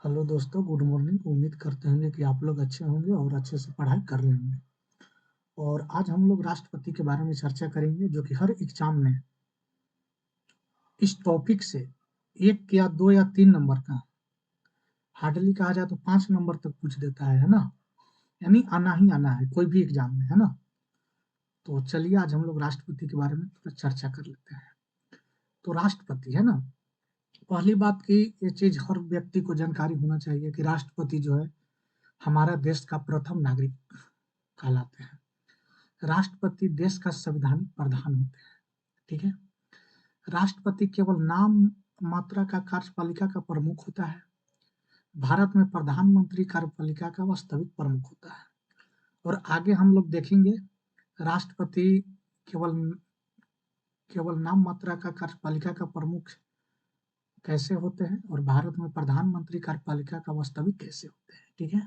Hello दोस्तों, good morning. उम्मीद करते होंगे कि आप लोग अच्छे होंगे और अच्छे से पढ़ाई कर रहे होंगे। और आज हम लोग राष्ट्रपति के बारे में चर्चा करेंगे, जो कि हर एग्जाम में इस टॉपिक से एक या दो या तीन नंबर का, हार्डली कहा जाए तो 5 नंबर तक पूछ देता है ना। यानी आना ही आना है कोई भी एग्जाम में, है ना। तो चलिए आज हम लोग राष्ट्रपति के बारे में थोड़ा चर्चा कर लेते हैं। तो राष्ट्रपति है ना, पहली बात की ये चीज हर व्यक्ति को जानकारी होना चाहिए कि राष्ट्रपति जो है हमारा देश का प्रथम नागरिक कहलाते हैं। राष्ट्रपति देश का संवैधानिक प्रधान होते हैं। ठीक है। राष्ट्रपति केवल नाम मात्रा का कार्यपालिका का प्रमुख होता है। भारत में प्रधानमंत्री कार्यपालिका का वास्तविक प्रमुख होता है। और आगे हम लोग देखेंगे राष्ट्रपति केवल केवल नाम मात्रा का कार्यपालिका का प्रमुख कैसे होते हैं और भारत में प्रधानमंत्री कार्यपालिका का वास्तविक कैसे होते हैं। ठीक है।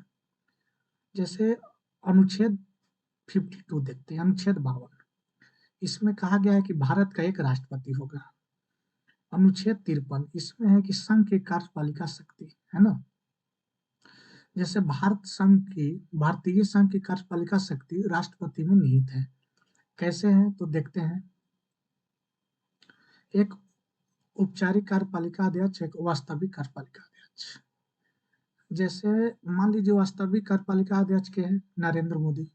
जैसे अनुच्छेद 52 देखते हैं, अनुच्छेद 52। इसमें कहा गया है कि भारत का एक राष्ट्रपति होगा। अनुच्छेद 53 इसमें है कि संघ की कार्यपालिका शक्ति, है ना। जैसे भारतीय संघ की कार्यपालिका शक्ति राष्ट्रपति में निहित है। कैसे है तो देखते हैं। एक औपचारिक कार्यपालिका अध्यक्ष, एक वास्तविक कार्यपालिका अध्यक्ष। जैसे मान लीजिए वास्तविक कार्यपालिका अध्यक्ष के हैं नरेंद्र मोदी,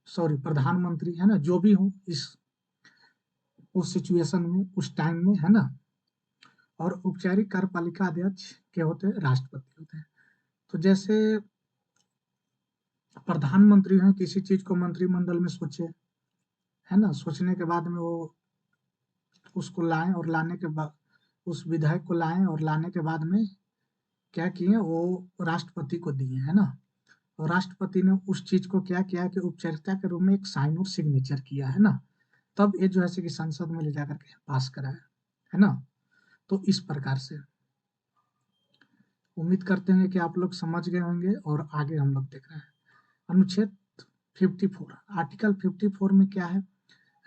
सॉरी प्रधानमंत्री, है ना, जो भी हो इस उस सिचुएशन में उस टाइम में, है ना। और औपचारिक कार्यपालिका अध्यक्ष के होते हैं राष्ट्रपति होते हैं। तो जैसे प्रधानमंत्री हैं, किसी चीज को मंत्रिमंडल में सोचे, है ना, सोचने के बाद में वो उसको लाएं और लाने के बाद उस विधायक को लाएं और लाने के बाद में क्या किए, वो राष्ट्रपति को दिए, है ना। और राष्ट्रपति ने उस चीज को क्या किया कि औपचारिकता के रूप में एक साइन और सिग्नेचर किया, है ना। तब ये जो है कि संसद में ले जाकर के पास कराया, है ना। तो इस प्रकार से उम्मीद करते हैं कि आप लोग समझ गए होंगे और आगे हम लोग देख रहे हैं। अनुच्छेद 54, आर्टिकल 54 में क्या है,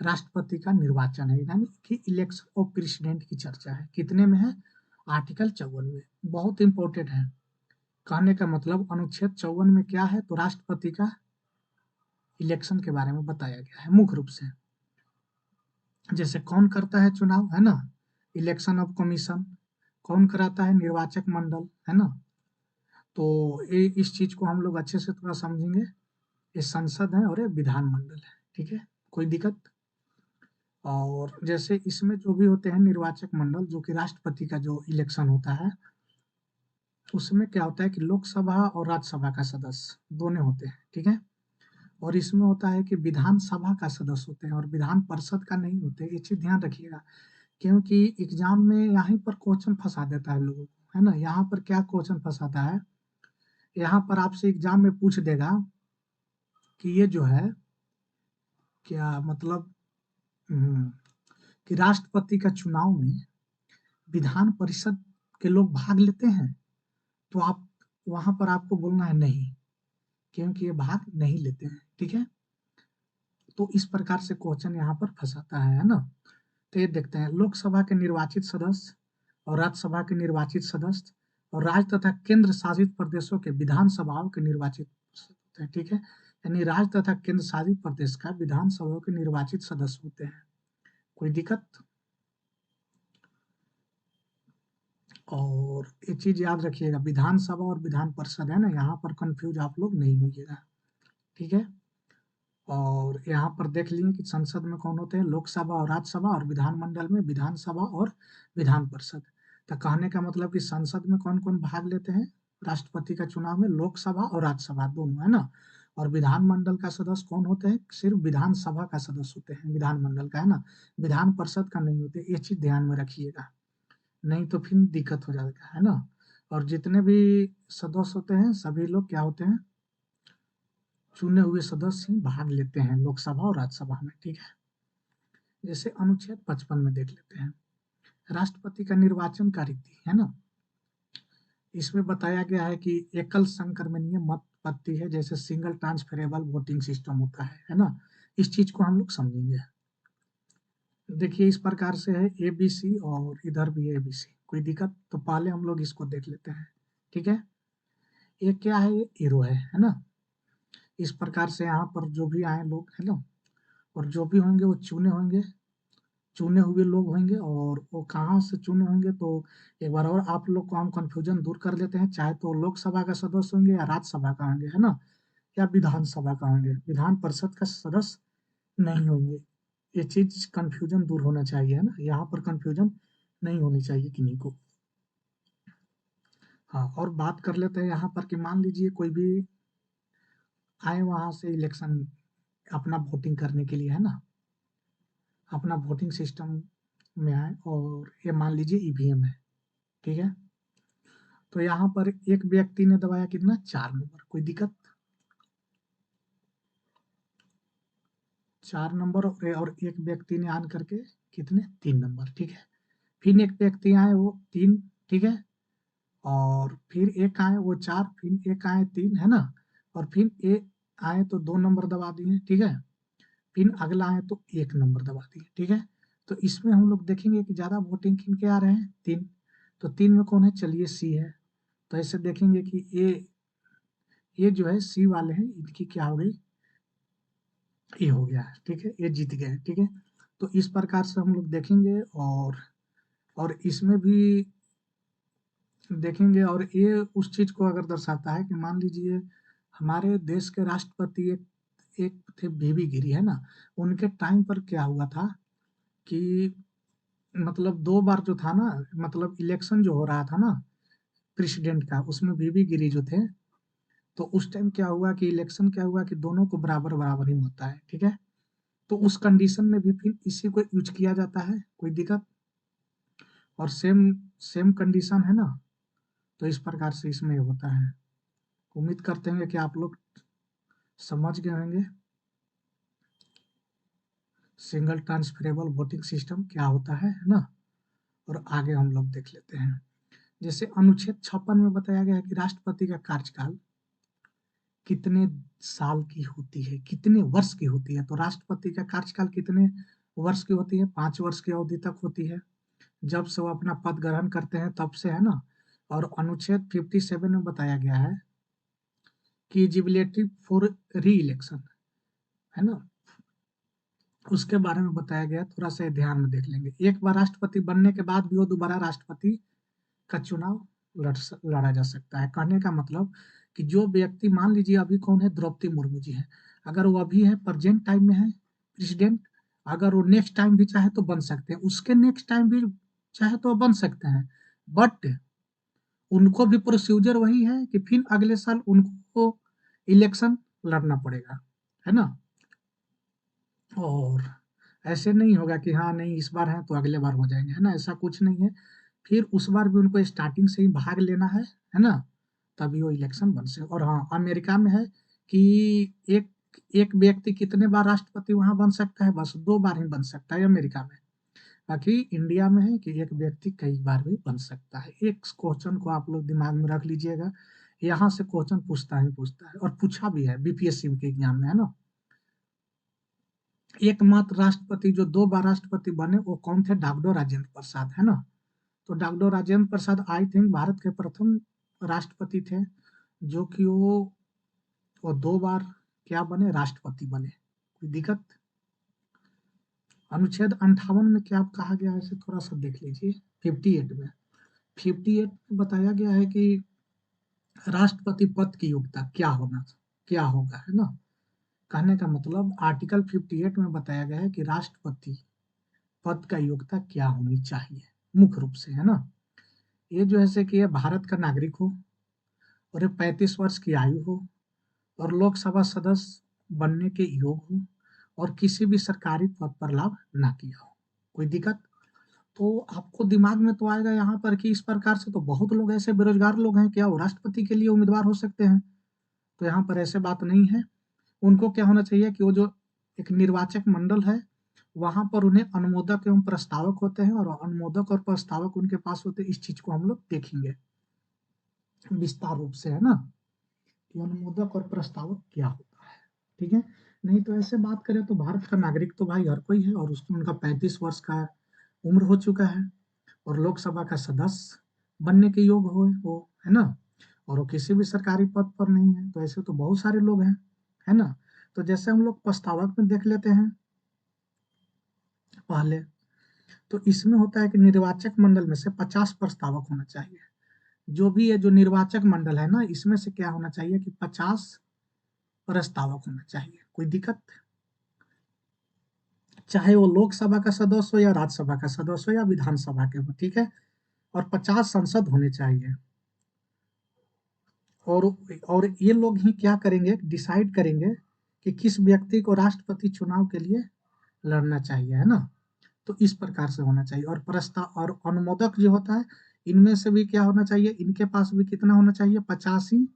राष्ट्रपति का निर्वाचन है, यानी कि इलेक्शन ऑफ प्रेसिडेंट की चर्चा है। कितने में है, आर्टिकल 54 में। बहुत इंपॉर्टेंट है। कहने का मतलब अनुच्छेद 54 में क्या है, तो राष्ट्रपति का इलेक्शन के बारे में बताया गया है मुख्य रूप से। जैसे कौन करता है चुनाव, है ना, इलेक्शन ऑफ कमीशन। कौन कराता है, निर्वाचक मंडल, है ना। तो ये इस चीज को हम लोग अच्छे से थोड़ा समझेंगे। ये संसद है और ये विधानमंडल है। ठीक है, कोई दिक्कत। और जैसे इसमें जो भी होते हैं निर्वाचक मंडल, जो कि राष्ट्रपति का जो इलेक्शन होता है, उसमें क्या होता है कि लोकसभा और राज्यसभा का सदस्य दोनों होते हैं। ठीक है। और इसमें होता है कि विधानसभा का सदस्य होते हैं और विधान परिषद का नहीं होते। ये चीज ध्यान रखिएगा, क्योंकि एग्जाम में यहाँ पर क्वेश्चन फंसा देता है लोगों को, है ना। यहाँ पर क्या क्वेश्चन फंसाता है, यहाँ पर आपसे एग्जाम में पूछ देगा कि ये जो है क्या मतलब, हम्म, कि राष्ट्रपति का चुनाव में विधान परिषद के लोग भाग लेते हैं, तो आप वहां पर आपको बोलना है नहीं, क्योंकि ये भाग नहीं लेते हैं। ठीक है। तो इस प्रकार से क्वेश्चन यहाँ पर फंसाता है ना। तो ये देखते हैं, लोकसभा के निर्वाचित सदस्य और राज्यसभा के निर्वाचित सदस्य और राज्य तथा केंद्र शासित प्रदेशों के विधानसभाओं के निर्वाचित सदस्य होते हैं। ठीक है। यानी राज्य तथा केंद्र शासित प्रदेश का विधानसभाओं के निर्वाचित सदस्य होते हैं। कोई दिक्कत। और ये चीज याद रखिएगा, विधानसभा और विधान परिषद है ना, यहाँ पर कंफ्यूज आप लोग नहीं होइएगा। ठीक है। और यहाँ पर देख लिए कि संसद में कौन होते हैं, लोकसभा और राज्यसभा, और विधानमंडल में विधानसभा और विधान परिषद। तो कहने का मतलब कि संसद में कौन कौन भाग लेते हैं राष्ट्रपति का चुनाव में, लोकसभा और राज्यसभा दोनों, है ना। और विधानमंडल का सदस्य कौन होते हैं, सिर्फ विधानसभा का सदस्य होते हैं विधानमंडल का, है ना। विधान परिषद का नहीं होते। ये चीज ध्यान में रखिएगा, नहीं तो फिर दिक्कत हो जाएगा, है ना। और जितने भी सदस्य होते हैं सभी लोग क्या होते हैं, चुने हुए सदस्य ही भाग लेते हैं लोकसभा और राज्यसभा में। ठीक है। जैसे अनुच्छेद 55 में देख लेते हैं, राष्ट्रपति का निर्वाचन का रीति, है ना। इसमें बताया गया है कि एकल संक्रमणीय मत पद्धति है, जैसे सिंगल ट्रांसफरेबल वोटिंग सिस्टम होता है ना। इस चीज को हम लोग समझेंगे। देखिए इस प्रकार से है ABC और इधर भी ABC। कोई दिक्कत, तो पहले हम लोग इसको देख लेते हैं। ठीक है। ये क्या है, ये एरो है ना। इस प्रकार से यहाँ पर जो भी आए लोग है ना, और जो भी होंगे वो चुने होंगे, चुने हुए लोग होंगे, और वो कहाँ से चुने होंगे तो एक बार और आप लोग को हम कंफ्यूजन दूर कर देते हैं, चाहे तो लोकसभा का सदस्य होंगे या राज्यसभा का होंगे है ना, या विधानसभा का होंगे, विधान परिषद का सदस्य नहीं होंगे। ये चीज कंफ्यूजन दूर होना चाहिए है ना, यहाँ पर कंफ्यूजन नहीं होनी चाहिए किन्हीं को। हाँ, और बात कर लेते हैं यहाँ पर कि मान लीजिए कोई भी आए वहां से इलेक्शन अपना वोटिंग करने के लिए है ना, अपना वोटिंग सिस्टम में आए, और ये मान लीजिए ईवीएम है, ठीक है। तो यहाँ पर एक व्यक्ति ने दबाया कितना, 4 नंबर, कोई दिक्कत, 4 नंबर, और एक व्यक्ति ने आन करके कितने, 3 नंबर, ठीक है। फिर एक व्यक्ति आए वो 3, ठीक है। और फिर एक आए वो 4, फिर एक आए 3 है ना, और फिर एक आए तो 2 नंबर दबा दिए, ठीक है। फिर अगला आए तो 1 नंबर दबा दिए, ठीक है। तो इसमें हम लोग देखेंगे कि ज्यादा वोटिंग किन के आ रहे हैं, 3। तो 3 में कौन है, चलिए सी है। तो ऐसे देखेंगे कि ये जो है सी वाले हैं, इनकी क्या हो गई, ये हो गया है, ठीक है, ये जीत गए, ठीक है। तो इस प्रकार से हम लोग देखेंगे, और इसमें भी देखेंगे, और ये उस चीज को अगर दर्शाता है कि मान लीजिए हमारे देश के राष्ट्रपति एक थे बीबी गिरी है ना, उनके टाइम पर क्या हुआ था कि मतलब 2 बार जो था ना, मतलब इलेक्शन जो हो रहा था ना प्रेसिडेंट का, उसमें बीबी गिरी जो थे, तो उस टाइम क्या हुआ कि इलेक्शन क्या हुआ कि दोनों को बराबर बराबर ही होता है, ठीक है। तो उस कंडीशन में भी फिर इसी को यूज किया जाता है, कोई दिक्कत, और सेम सेम कंडीशन है ना, तो इस प्रकार से इसमें होता है। उम्मीद करते हैं कि आप लोग समझ गए होंगे सिंगल ट्रांसफरेबल वोटिंग सिस्टम क्या होता है ना। और आगे हम लोग देख लेते हैं, जैसे अनुच्छेद 56 में बताया गया है कि राष्ट्रपति का कार्यकाल कितने साल की होती है, कितने वर्ष की होती है। तो राष्ट्रपति का कार्यकाल कितने वर्ष की होती है, 5 वर्ष की अवधि तक होती है, जब से वो अपना पद ग्रहण करते हैं तब से है ना। और अनुच्छेद 57 में बताया गया है कि एलिजिबिलिटी फॉर री इलेक्शन है ना, उसके बारे में बताया गया, थोड़ा सा ध्यान में देख लेंगे। एक बार राष्ट्रपति बनने के बाद भी वो दोबारा राष्ट्रपति का चुनाव लड़ा जा सकता है। कहने का मतलब कि जो व्यक्ति, मान लीजिए अभी कौन है, द्रौपदी मुर्मू जी है, अगर वो अभी है प्रेजेंट टाइम में है प्रेसिडेंट, अगर वो नेक्स्ट टाइम भी चाहे तो बन सकते हैं, उसके नेक्स्ट टाइम भी चाहे तो बन सकते हैं, बट उनको भी प्रोसीजर वही है कि फिर अगले साल उनको इलेक्शन लड़ना पड़ेगा, है ना। और ऐसे नहीं होगा कि हाँ नहीं इस बार है तो अगले बार हो जाएंगे, है ना, ऐसा कुछ नहीं है। फिर उस बार भी उनको स्टार्टिंग से ही भाग लेना है ना, तभी वो इलेक्शन बन सके। और हाँ, अमेरिका में है कि एक एक व्यक्ति कितने बार राष्ट्रपति वहां बन सकता है, बस 2 बार ही बन सकता है अमेरिका में। बाकी इंडिया में है कि एक व्यक्ति कई बार भी बन सकता है। एक क्वेश्चन को आप लोग दिमाग में रख लीजिएगा, यहाँ से क्वेश्चन पूछता ही पूछता है, और पूछा भी है बीपीएससी के एग्जाम में, है ना। एकमात्र राष्ट्रपति जो 2 बार राष्ट्रपति बने वो कौन थे, डॉक्टर राजेंद्र प्रसाद, है ना। तो doctor Rajendra Prasad I think Bharat के प्रथम राष्ट्रपति थे जो कि वो 2 बार क्या बने, राष्ट्रपति बने। कोई दिक्कत। अनुच्छेद 58 में क्या कहा गया है, इसे थोड़ा सा देख लीजिए। 58 में 58 में बताया गया है कि राष्ट्रपति पद की योग्यता क्या होगा, है ना। कहने का मतलब आर्टिकल 58 में बताया गया है कि राष्ट्रपति पद का योग्यता क्या होनी चाहिए, मुख्य रूप से, है ना। ये जो है से कि ये भारत का नागरिक हो, और ये 35 वर्ष की आयु हो, और लोकसभा सदस्य बनने के योग हो, और किसी भी सरकारी पद पर लाभ ना किया हो। कोई दिक्कत। तो आपको दिमाग में तो आएगा यहाँ पर कि इस प्रकार से तो बहुत लोग ऐसे बेरोजगार लोग हैं, क्या वो राष्ट्रपति के लिए उम्मीदवार हो सकते हैं। तो यहाँ पर ऐसे बात नहीं है। उनको क्या होना चाहिए कि वो जो एक निर्वाचक मंडल है, वहां पर उन्हें अनुमोदक एवं प्रस्तावक होते हैं, और अनुमोदक और प्रस्तावक उनके पास होते हैं। इस चीज को हम लोग देखेंगे विस्तार रूप से, है ना, कि अनुमोदक और प्रस्तावक क्या होता है, ठीक है। नहीं तो ऐसे बात करें तो भारत का नागरिक तो भाई हर कोई है, और उसको उनका 35 वर्ष का उम्र हो चुका है, और लोकसभा का सदस्य बनने के योग हो वो, है ना। और वो किसी भी सरकारी पद पर नहीं है। तो ऐसे तो बहुत सारे लोग हैं, है ना। तो जैसे हम लोग प्रस्तावक में देख लेते हैं पहले, तो इसमें होता है कि निर्वाचक मंडल में से 50 प्रस्तावक होना चाहिए। जो भी है, जो निर्वाचक मंडल है ना, इसमें से क्या होना चाहिए कि 50 प्रस्तावक होना चाहिए। कोई दिक्कत, चाहे वो लोकसभा का सदस्य हो या राज्यसभा का सदस्य हो या विधानसभा के हो, ठीक है। और 50 संसद होने चाहिए। और और ये लोग ही क्या करेंगे, डिसाइड करेंगे कि किस व्यक्ति को राष्ट्रपति चुनाव के लिए लड़ना चाहिए, है ना। तो इस प्रकार से होना चाहिए। और प्रस्ताव और अनुमोदक जो होता है, इनमें से भी क्या होना चाहिए, इनके पास भी कितना होना चाहिए, 85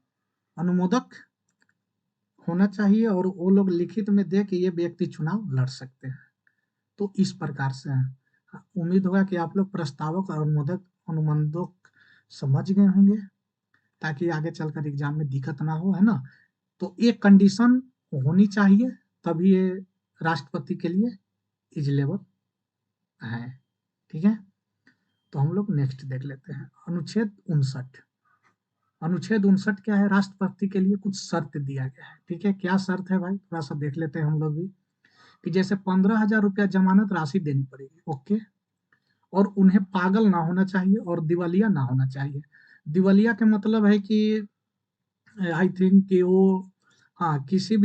अनुमोदक होना चाहिए। और वो लोग लिखित में दे कि ये व्यक्ति चुनाव लड़ सकते हैं। तो इस प्रकार से है। उम्मीद होगा कि आप लोग प्रस्तावक और अनुमोदक समझ गए होंगे, ताकि आगे चलकर एग्जाम में दिक्कत ना हो, है ना। तो एक कंडीशन होनी चाहिए, तभी ये राष्ट्रपति के लिए एलिजिबल है, ठीक है। तो हम लोग नेक्स्ट देख लेते हैं अनुच्छेद 59। अनुच्छेद 59 क्या है, राष्ट्रपति के लिए कुछ शर्त दिया गया है, ठीक है। क्या शर्त है भाई, थोड़ा सा देख लेते हैं हम लोग भी। कि जैसे 15,000 रुपया जमानत राशि देनी पड़ेगी, ओके। और उन्हें पागल ना होना चाहिए और दिवालिया ना होना चाहिए। दिवालिया का मतलब है कि आई थिंक कि वो, हाँ, किसी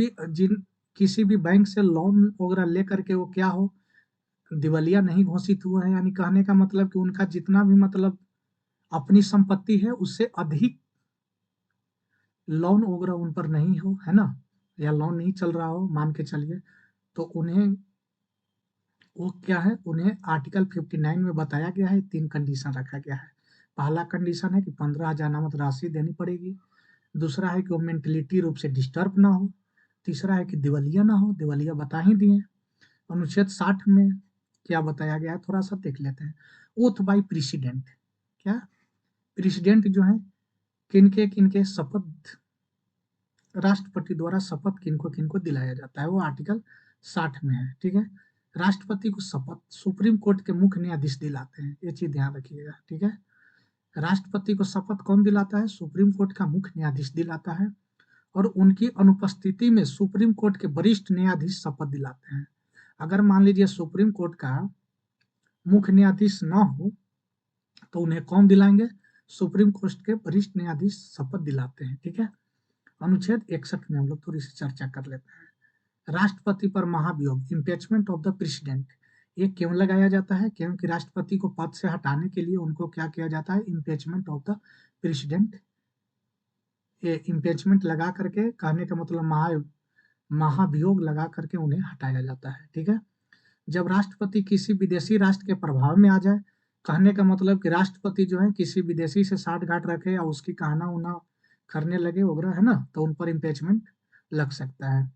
भी बैंक से लोन वगैरह लेकर के वो क्या हो, दिवालिया नहीं घोषित हुआ है। यानी कहने का मतलब कि उनका जितना भी मतलब अपनी संपत्ति है, उससे अधिक लोन वगैरह उन पर नहीं हो, है ना। या लोन नहीं चल रहा हो, मान के चलिए। तो उन्हें वो क्या है, उन्हें आर्टिकल 59 में बताया गया है, 3 कंडीशन रखा गया है। पहला कंडीशन है कि 15,000 नामत राशि देनी पड़ेगी। दूसरा है कि वो मेंटलिटी रूप से डिस्टर्ब ना हो। तीसरा है कि दिवालिया ना हो, दिवालिया बता ही दिए। अनुच्छेद 60 में क्या बताया गया है, थोड़ा सा देख लेते हैं। ओथ बाई प्रेसिडेंट, क्या प्रेसिडेंट जो है, किनके किनके शपथ, राष्ट्रपति द्वारा शपथ किनको किनको दिलाया जाता है, वो आर्टिकल 60 में है, ठीक है। राष्ट्रपति को शपथ सुप्रीम कोर्ट के मुख्य न्यायाधीश दिलाते हैं, ये चीज ध्यान रखिएगा, ठीक है। राष्ट्रपति को शपथ कौन दिलाता है, सुप्रीम कोर्ट का मुख्य न्यायाधीश दिलाता है। और उनकी अनुपस्थिति में सुप्रीम कोर्ट के वरिष्ठ न्यायाधीश शपथ दिलाते हैं। अगर मान लीजिए सुप्रीम कोर्ट का मुख्य न्यायाधीश न हो, तो उन्हें कौन दिलाएंगे, सुप्रीम कोर्ट के वरिष्ठ न्यायाधीश शपथ दिलाते हैं, ठीक है। अनुच्छेद 61 में हम लोग थोड़ी सी चर्चा कर लेते हैं। राष्ट्रपति पर महाभियोग, इम्पीचमेंट ऑफ द प्रेसिडेंट, ये क्यों लगाया जाता है, क्योंकि राष्ट्रपति को पद से हटाने के लिए उनको क्या किया जाता है, इम्पीचमेंट ऑफ द प्रेसिडेंट। ये इम्पीचमेंट लगा करके, कहने का मतलब महाभियोग लगा करके उन्हें हटाया जाता है, ठीक है। जब राष्ट्रपति किसी विदेशी राष्ट्र के प्रभाव में आ जाए, कहने का मतलब कि राष्ट्रपति जो है किसी विदेशी से साठ गांठ रखे या उसकी कहना उना करने लगे वगैरह, है ना, तो उन पर इम्पीचमेंट लग सकता है।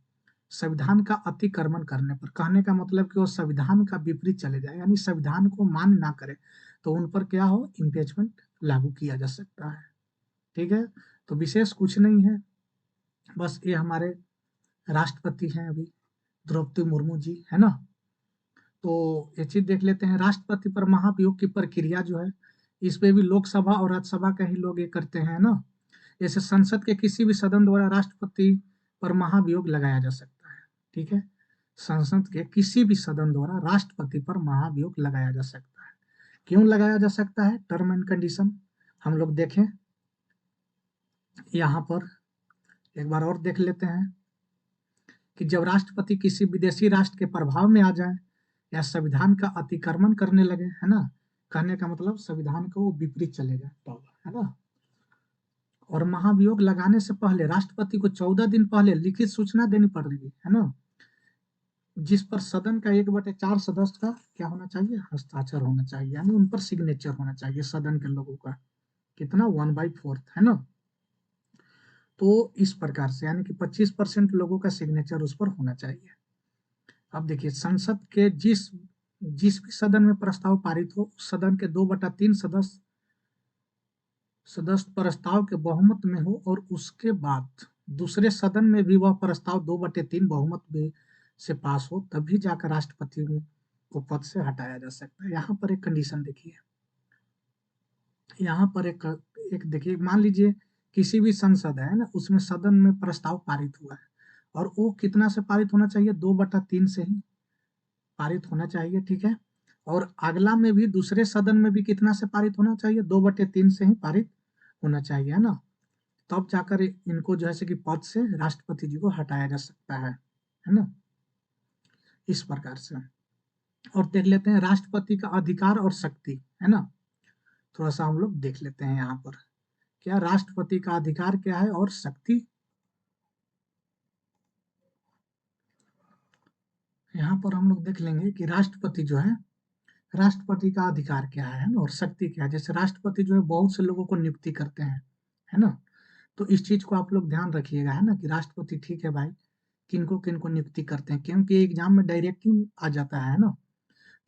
संविधान का अतिक्रमण करने पर, कहने का मतलब कि वो संविधान का विपरीत चले जाए, यानी संविधान को मान्य ना करे, तो उन पर क्या हो, इम्पीचमेंट लागू किया जा सकता है, ठीक है। तो विशेष कुछ नहीं है, बस ये हमारे राष्ट्रपति हैं अभी, द्रौपदी मुर्मू जी, है ना। तो ये चीज देख लेते हैं, राष्ट्रपति पर महाभियोग की प्रक्रिया जो है, इस पे भी लोकसभा और राज्यसभा के ही लोग ये करते हैं ना। जैसे संसद के किसी भी सदन द्वारा राष्ट्रपति पर महाभियोग लगाया जा सकता है, ठीक है। संसद के किसी भी सदन द्वारा राष्ट्रपति पर महाभियोग लगाया जा सकता है। क्यों लगाया जा सकता है, टर्म एंड कंडीशन हम लोग देखें यहाँ पर, एक बार और देख लेते हैं। कि जब राष्ट्रपति किसी विदेशी राष्ट्र के प्रभाव में आ जाए या संविधान का अतिक्रमण करने लगे, है ना, कहने का मतलब संविधान को वो विपरीत चले जाए, तो है ना। और महाभियोग लगाने से पहले राष्ट्रपति को 14 दिन पहले लिखित सूचना देनी पड़ेगी, है ना, जिस पर सदन का 1/4 सदस्य का क्या होना चाहिए, हस्ताक्षर होना चाहिए, यानी उन पर सिग्नेचर होना चाहिए सदन के लोगों का, कितना 1/4, है ना। तो इस प्रकार से यानी कि 25% लोगों का सिग्नेचर उस पर होना चाहिए। अब देखिए, संसद के जिस जिस भी सदन में प्रस्ताव पारित हो, उस सदन के 2/3 सदस्य प्रस्ताव के बहुमत में हो, और उसके बाद दूसरे सदन में भी वह प्रस्ताव 2/3 बहुमत में से पास हो, तभी जाकर राष्ट्रपति को पद से हटाया जा सकता है। यहाँ पर एक कंडीशन देखिए, यहाँ पर एक एक देखिए, मान लीजिए किसी भी संसद है ना, उसमें सदन में प्रस्ताव पारित हुआ है और वो कितना से पारित होना चाहिए, 2/3 से ही पारित होना चाहिए, ठीक है। और अगला में भी दूसरे सदन में भी कितना से पारित होना चाहिए, 2/3 से ही पारित होना चाहिए, है ना। तब जाकर इनको जो है कि पद से राष्ट्रपति जी को हटाया जा सकता है ना, इस प्रकार से। और देख लेते हैं राष्ट्रपति का अधिकार और शक्ति, है ना। थोड़ा सा हम लोग देख लेते हैं यहाँ पर क्या राष्ट्रपति का अधिकार क्या है और शक्ति। यहाँ पर हम लोग देख लेंगे कि राष्ट्रपति जो है, राष्ट्रपति का अधिकार क्या है ना, और शक्ति क्या है। जैसे राष्ट्रपति जो है बहुत से लोगों को नियुक्ति करते हैं, है ना। तो इस चीज को आप लोग ध्यान रखिएगा, है ना, कि राष्ट्रपति ठीक है भाई किनको किनको नियुक्ति करते हैं, क्योंकि एग्जाम में डायरेक्टिव आ जाता है ना।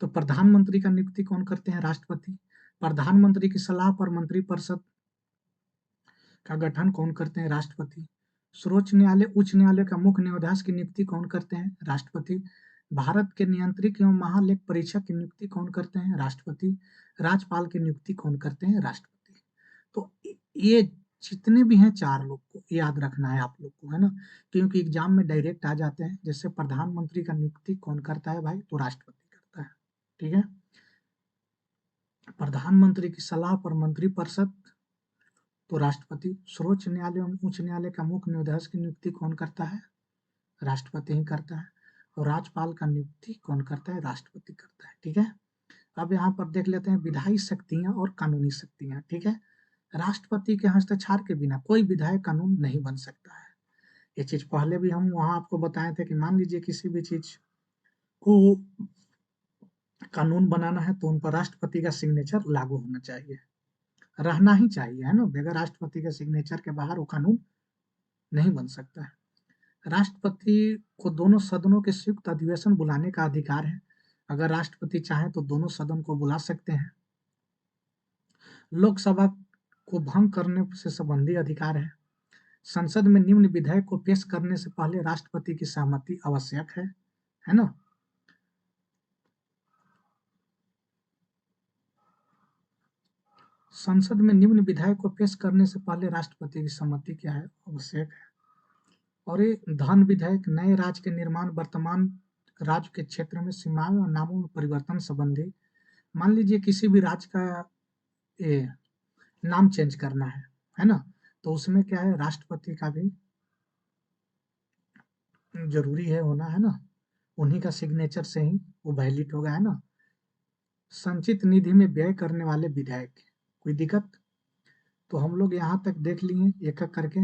तो प्रधानमंत्री का नियुक्ति कौन करते हैं, राष्ट्रपति। प्रधानमंत्री की सलाह पर मंत्रिपरिषद का गठन कौन करते हैं, राष्ट्रपति। सर्वोच्च न्यायालय उच्च न्यायालय का मुख्य न्यायाधीश की नियुक्ति कौन करते हैं, राष्ट्रपति। भारत के नियंत्रक एवं महालेख परीक्षक की नियुक्ति कौन करते हैं, राष्ट्रपति। राज्यपाल की नियुक्ति कौन करते हैं, राष्ट्रपति। तो ये जितने भी हैं 4 लोग को याद रखना है आप लोग को, है ना, क्योंकि एग्जाम में डायरेक्ट आ जाते हैं। जैसे प्रधानमंत्री का नियुक्ति कौन करता है भाई, तो राष्ट्रपति करता है, ठीक है। प्रधानमंत्री की सलाह पर मंत्रिपरिषद, तो राष्ट्रपति। सर्वोच्च न्यायालय एवं उच्च न्यायालय का मुख्य न्यायाधीश की नियुक्ति कौन करता है, राष्ट्रपति ही करता है। और राज्यपाल का नियुक्ति कौन करता है, राष्ट्रपति करता है, ठीक है। अब यहाँ पर देख लेते हैं विधायी शक्तियां और कानूनी शक्तियां, ठीक है। राष्ट्रपति के हस्ताक्षर के बिना कोई विधायक कानून नहीं बन सकता है। ये चीज पहले भी हम वहां आपको बताए थे कि मान लीजिए किसी भी चीज को कानून बनाना है तो उन पर राष्ट्रपति का सिग्नेचर लागू होना चाहिए, रहना ही चाहिए, है ना। बगैर राष्ट्रपति के सिग्नेचर के बाहर वो कानून नहीं बन सकता है। राष्ट्रपति को दोनों सदनों के संयुक्त अधिवेशन बुलाने का अधिकार है। अगर राष्ट्रपति चाहे तो दोनों सदन को बुला सकते हैं। लोकसभा को भंग करने से संबंधी अधिकार है। संसद में निम्न विधेयक को पेश करने से पहले राष्ट्रपति की सहमति आवश्यक है ना। संसद में निम्न विधेयक को पेश करने से पहले राष्ट्रपति की सहमति क्या है, आवश्यक है। और ये धन विधेयक नए राज्य के निर्माण, वर्तमान राज्य के क्षेत्र में सीमाओं और नामों में परिवर्तन संबंधी। मान लीजिए किसी भी राज्य का ये नाम चेंज करना है ना, तो उसमें क्या है, राष्ट्रपति का भी जरूरी है होना, है ना। उन्हीं का सिग्नेचर से ही वो वैलिड होगा, है ना। संचित निधि में व्यय करने वाले विधायक, कोई दिक्कत। तो हम लोग यहाँ तक देख लिए एक एक करके,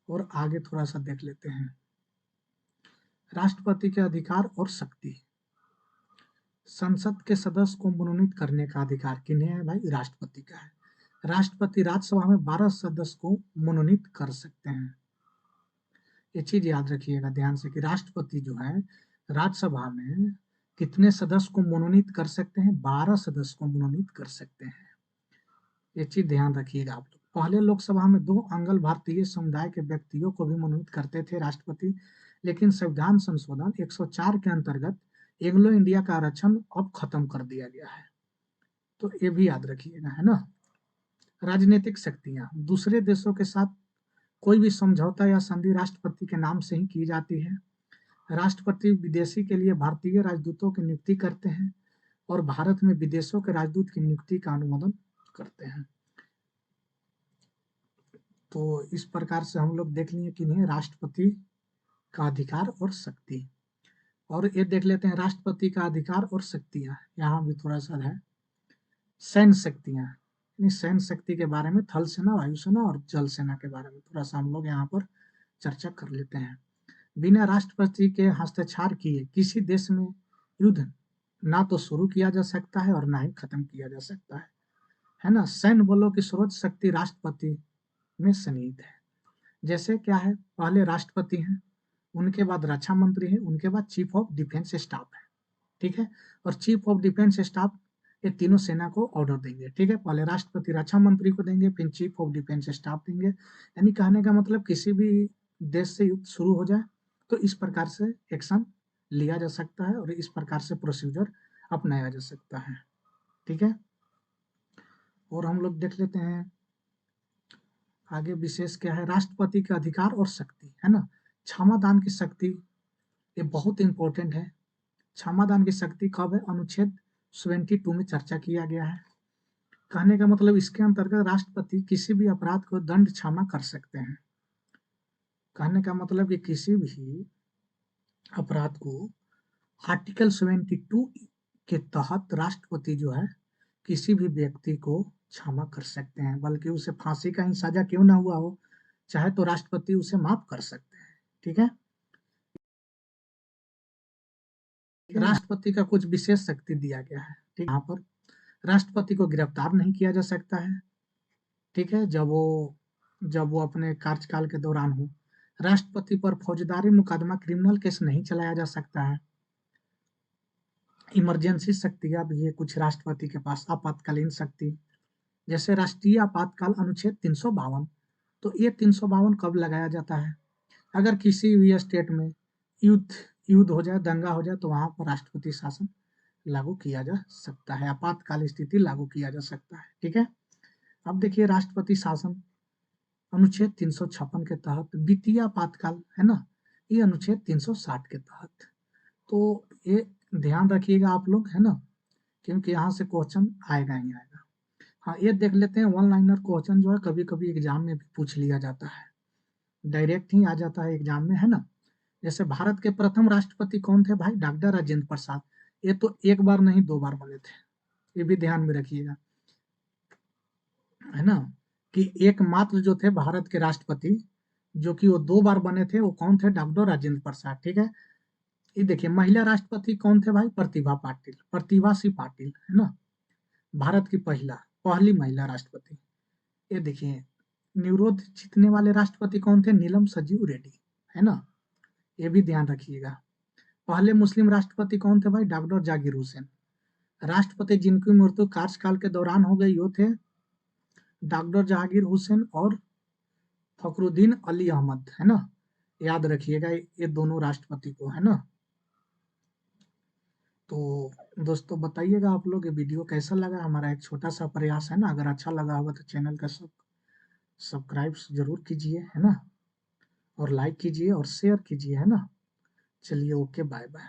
और आगे थोड़ा सा देख लेते हैं राष्ट्रपति के अधिकार और शक्ति। संसद के सदस्य को मनोनीत करने का अधिकार किन्हें है भाई, राष्ट्रपति का है। राष्ट्रपति राज्यसभा में 12 सदस्य को मनोनीत कर सकते हैं। ये चीज याद रखिएगा ध्यान से कि राष्ट्रपति जो है राज्यसभा में कितने सदस्य को मनोनीत कर सकते हैं, 12 सदस्य को मनोनीत कर सकते हैं। ये चीज ध्यान रखिएगा आप लोग। पहले लोकसभा में 2 अंगल भारतीय समुदाय के व्यक्तियों को भी मनोनीत करते थे राष्ट्रपति, लेकिन संविधान संशोधन 104 के अंतर्गत एंग्लो इंडिया का आरक्षण अब खत्म कर दिया गया है। तो ये भी याद रखिएगा, है ना। राजनीतिक शक्तियां, दूसरे देशों के साथ कोई भी समझौता या संधि राष्ट्रपति के नाम से ही की जाती है। राष्ट्रपति विदेशी के लिए भारतीय राजदूतों की नियुक्ति करते हैं और भारत में विदेशों के राजदूत की नियुक्ति का अनुमोदन करते हैं। तो इस प्रकार से हम लोग देख लिए कि नहीं राष्ट्रपति का अधिकार और शक्ति। और ये देख लेते हैं राष्ट्रपति का अधिकार और शक्तियां, यहाँ भी थोड़ा सा है। सैन्य शक्तियां, सैन्य शक्ति के बारे में थल सेना, वायुसेना और जल सेना के बारे में थोड़ा सा हम लोग यहाँ पर चर्चा कर लेते हैं। बिना राष्ट्रपति के हस्ताक्षर किए किसी देश में युद्ध ना तो शुरू किया जा सकता है और ना ही खत्म किया जा सकता है ना। सैन्य बलों की सर्वोच्च शक्ति राष्ट्रपति में सन्निहित है। जैसे क्या है, पहले राष्ट्रपति हैं, उनके बाद रक्षा मंत्री है, उनके बाद चीफ ऑफ डिफेंस स्टाफ है, ठीक है। और चीफ ऑफ डिफेंस स्टाफ ये तीनों सेना को ऑर्डर देंगे, ठीक है। पहले राष्ट्रपति रक्षा मंत्री को देंगे, फिर चीफ ऑफ डिफेंस स्टाफ देंगे। यानी कहने का मतलब किसी भी देश से युद्ध शुरू हो जाए तो इस प्रकार से एक्शन लिया जा सकता है और इस प्रकार से प्रोसीजर अपनाया जा सकता है, ठीक है। और हम लोग देख लेते हैं आगे विशेष क्या है, राष्ट्रपति के अधिकार और शक्ति, है ना। क्षमादान की शक्ति, ये बहुत इंपॉर्टेंट है। क्षमादान की शक्ति कब है, अनुच्छेद 72 में चर्चा किया गया है। कहने का मतलब इसके अंतर्गत राष्ट्रपति किसी भी अपराध को दंड क्षमा कर सकते हैं। कहने का मतलब कि किसी भी अपराध को आर्टिकल 72 के तहत राष्ट्रपति जो है किसी भी व्यक्ति को क्षमा कर सकते हैं, बल्कि उसे फांसी का ही सजा क्यों ना हुआ हो, चाहे तो राष्ट्रपति उसे माफ कर सकते हैं। ठीक है, राष्ट्रपति का कुछ विशेष शक्ति दिया गया है। ठीक, यहाँ पर राष्ट्रपति को गिरफ्तार नहीं किया जा सकता है। ठीक है, जब वो अपने कार्यकाल के दौरान हो। राष्ट्रपति पर फौजदारी मुकदमा, क्रिमिनल केस नहीं चलाया जा सकता है। इमरजेंसी शक्तियां भी है कुछ राष्ट्रपति के पास, आपातकालीन शक्ति, जैसे राष्ट्रीय आपातकाल अनुच्छेद 352। तो ये 352 कब लगाया जाता है, अगर किसी भी स्टेट में युद्ध युद्ध हो जाए, दंगा हो जाए, तो वहां पर राष्ट्रपति शासन लागू किया जा सकता है, आपातकाल स्थिति लागू किया जा सकता है। ठीक है, अब देखिए राष्ट्रपति शासन अनुच्छेद 356 के तहत, वित्तीय आपातकाल है ना, ये अनुच्छेद 360 के तहत। तो ये ध्यान रखिएगा आप लोग, है ना, क्योंकि यहाँ से क्वेश्चन आएगा ही आएगा। हाँ, ये देख लेते हैं, वन लाइनर क्वेश्चन जो है कभी कभी एग्जाम में भी पूछ लिया जाता है, डायरेक्ट ही आ जाता है एग्जाम में, है ना। जैसे भारत के प्रथम राष्ट्रपति कौन थे भाई, डॉक्टर राजेंद्र प्रसाद। ये तो एक बार नहीं 2 बार बने थे, ये भी ध्यान में रखिएगा, है ना, कि एकमात्र जो थे भारत के राष्ट्रपति जो कि वो 2 बार बने थे, वो कौन थे, डॉक्टर राजेंद्र प्रसाद। ठीक है, ये देखिए महिला राष्ट्रपति कौन थे भाई, प्रतिभा पाटिल, प्रतिभा सिंह पाटिल, है ना, भारत की पहली महिला राष्ट्रपति। ये देखिए निवृत्त जीतने वाले राष्ट्रपति कौन थे, नीलम संजीव रेड्डी, है ना, ये भी ध्यान रखिएगा। पहले मुस्लिम राष्ट्रपति कौन थे भाई, डॉक्टर जाकिर हुसैन। राष्ट्रपति जिनकी मृत्यु कार्यकाल के दौरान हो गई वो थे डॉक्टर जहांगीर हुसैन और फखरुद्दीन अली अहमद, है ना, याद रखिएगा ये दोनों राष्ट्रपति को, है ना। तो दोस्तों बताइएगा आप लोग ये वीडियो कैसा लगा, हमारा एक छोटा सा प्रयास है ना, अगर अच्छा लगा होगा तो चैनल का सब्सक्राइब जरूर कीजिए, है ना, और लाइक कीजिए और शेयर कीजिए, है ना। चलिए, ओके, बाय बाय।